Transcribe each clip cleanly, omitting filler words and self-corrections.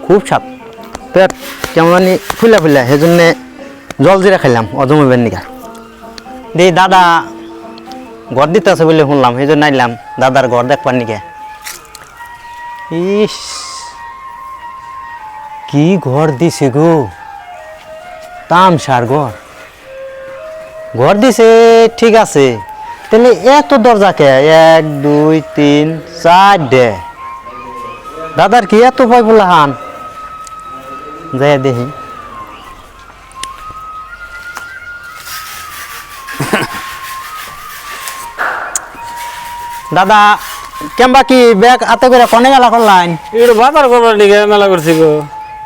খুব স্বাদ পেট কেমন ফুলা ফুলা সেজন্য জল জিরা খাইলাম অজমের নিকা দিয়ে দাদা ঘর দিতে আছে বলে শুনলাম সেই জন্য আইলাম দাদার ঘর দেখবার নিকে ইস কি ঘর দিছে গো তামসার ঘর ঘর দিছে ঠিক আছে তাহলে এত দরজা কে 1 2 3 4 ডে দাদার কি এত ভয় বলা হান যাই দেখি দাদা কেমবা কি ব্যাগ আতে করে কোনে মেলা করলেন এটা বাজার করবার দিকে মেলা করছি গো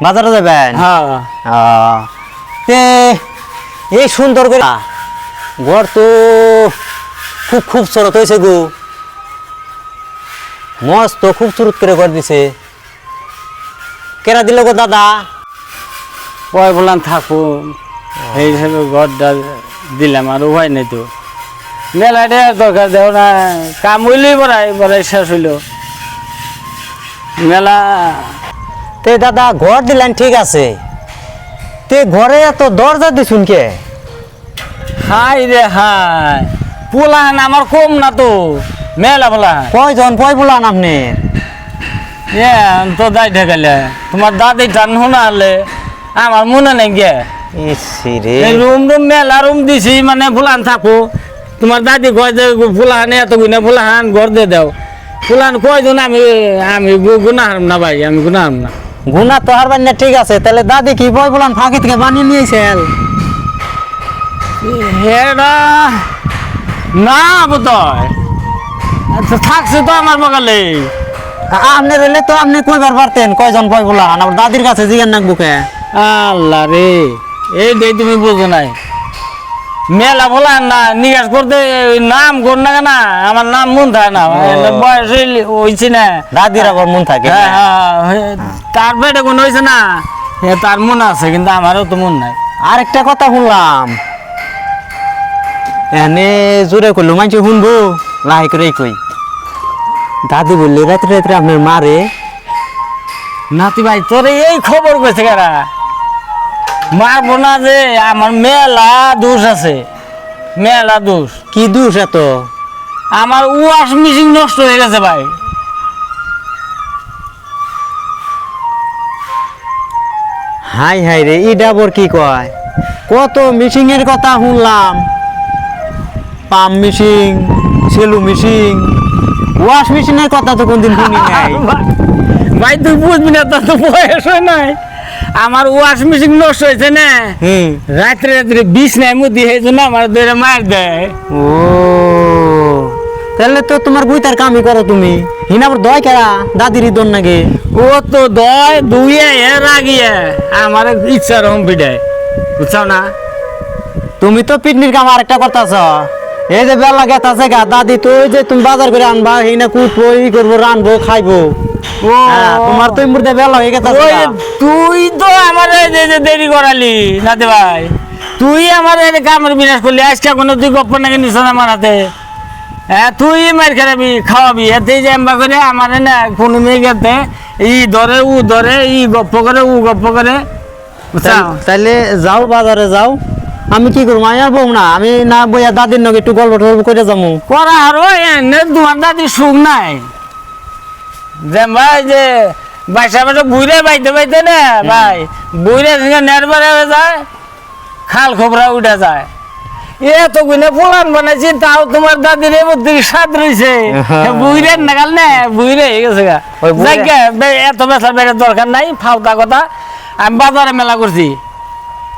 বাজারে যাবেন হ্যাঁ তে এই সুন্দর করে ঘর তো খুব খুবসুরত হয়েছে গো মস্ত খুবসুরত করে ঘর দিছে কেরা দিল গো দাদা পয় বললাম থাকুন এই হিসেবে ঘরটা দিলাম আর উপায় নেই তো মেলাটা দরকার দেও না কাম হইলেই বড়াই শেষ হইল মেলা তে দাদা ঘর দিলেন ঠিক আছে তে ঘরে এত দরজা দিছুন কে হাই রে হাই পোলাহান আমার কম না তো মেলা পোলাহান কয়জন কয় বলান আপনি তো দায় ঠেকালে তোমার দাদি টান শোনা হলে আমার মনে নেই গে রুম মেলা রুম দিছি মানে ফুলান থাকো তোমার দাদি কয় যে ফুলাহান এত গুনে ফুলাহান ঘর দিয়ে দাও ফুলান কয়জন আমি গুনা হারম না ভাই আমি গুনা হারম না গুনা তো হারবেন না ঠিক আছে তাহলে দাদি কি বই বলান ফাঁকি থেকে বানিয়ে নিয়েছেন হেডা না বোধহয় থাকছে তো আমার বগালে আপনি রইলে তো আপনি কইবার পারতেন কয়জন বই বলান আমার দাদির কাছে জিজ্ঞান নাকবো কে আল্লাহ রে এই দে তুমি বুঝো নাই মেলা বলা না নিকাশ করতে নাম কর না কেনা আমার নাম মন থাকে না বয়স হয়েছে না দাদির আবার মন থাকে তার পেটে কোন হয়েছে না তার মন আছে কিন্তু আমারও তো মন নাই আরেকটা কথা শুনলাম এনে জোরে করলো মানছি শুনবো লাই করে কই দাদি বললে রাত্রে রাত্রে আপনার মারে নাতি ভাই তোরে এই খবর কইছে কারা মারবো না যে আমার মেলা দোষ আছে মেলা দোষ কি দোষ এত আমার ওয়াশ মেশিন নষ্ট হয়ে গেছে ভাই হাই হাই রে ইডা বর কি কয় কত মিশিং এর কথা শুনলাম pump missing shallow missing wash মেশিনের কথা তো কোনদিন শুনি নাই ভাই তুই বুঝবি না তোর তো বয়স হয় নাই আমার ওয়াশ মেশিন নষ্ট হয়েছে না রাত্রে রাত্রে বিছনায় মুদি এই জন্য আমার ধরে মার দেয় ও তাহলে তো তোমার বুইতার কামই করো তুমি হিনাবর দয় কেরা দাদির দন নাকি ও তো দয় দুইয়ে এর আগিয়ে আমার ইচ্ছা রকম পিটায় বুঝছো না তুমি তো পিটনির কাম আরেকটা করতেছ এই যে বেলা গেতাছে গা দাদি তো ওই যে তুমি বাজার করে আনবা হিনা কুটবো ই করবো রানবো খাইবো ও তোমার তো মুর্দে বেলা হয়ে গেছে তুই তো আমার দেরি করালি নাতে ভাই তুই আমার কামের বিনাশ করলি আজকে কোনো তুই গপ্প নাকি নিছ না মারাতে হ্যাঁ তুই মার খাবি খাওয়াবি এতে যে এম্বা করে আমার না কোনো মেয়ে গেতে ই ধরে উ ধরে ই গপ্প করে উ গপ্প করে তাইলে যাও বাজারে যাও আমি কি করবো আমি আর বউ না আমি না বইয়া দাদির নগে একটু গল্প টল্প করে যাবো করা আরো এনে তোমার দাদি সুখ নাই যে ভাই যে বাসা বাসা বুড়ে বাইতে বাইতে না ভাই বুড়ে নেরবারে হয়ে যায় খাল খবরা উঠে যায় এত গুনে ফুলান বানাইছি তাও তোমার দাদির মধ্যে স্বাদ রয়েছে বুড়ে নাগাল না বুড়ে হয়ে গেছে এত বেসার বেড়ে দরকার নাই ফাউতা কথা আমি বাজারে মেলা করছি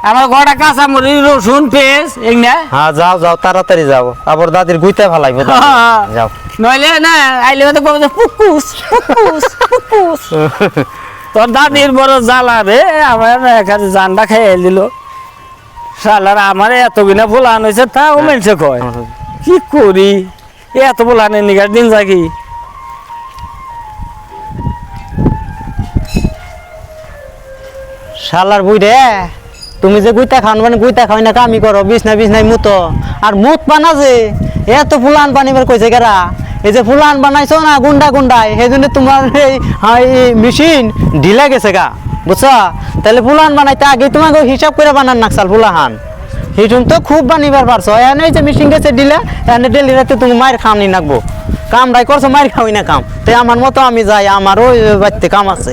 আমার ঘরটা কাঁচা মরিচ রসুন পেঁয়াজ এগুলা হ্যাঁ যাও যাও তাড়াতাড়ি যাও আবার দাদির গুইতে ভালাইব যাও নইলে না আইলে তো কবে পুকুস পুকুস পুকুস তোর দাদির বড় জ্বালা রে আমার এখানে জানটা খেয়ে দিল শালার আমার এত কিনা ফুলান হয়েছে তাও মেলছে কয় কি করি এত ফুলানের নিগার দিন যাকি শালার বুই রে তুমি যে গুইতা খান মানে গুইতা খাওয়াই না কামি করো বিছনা বিছনাই মুতো আর মুত পানা যে এত ফুলান পানিবার কইছে কেরা এই যে ফুলান বানাইছো না গুন্ডা গুন্ডায় সেই জন্য তোমার এই মেশিন ঢিলা গেছে গা বুঝছো তাহলে ফুলান বানাইতে আগে তোমাকে হিসাব করে বানান নাকসাল ফুলাহান হিটুন তো খুব বানিবার পারছো এনে যে মেশিন গেছে ঢিলা এনে ডেলি রাতে তুমি মায়ের খাম নি নাকবো কাম রাই করছো মায়ের খাওয়াই না কাম তাই আমার মতো আমি যাই আমার ওই বাড়িতে কাম আছে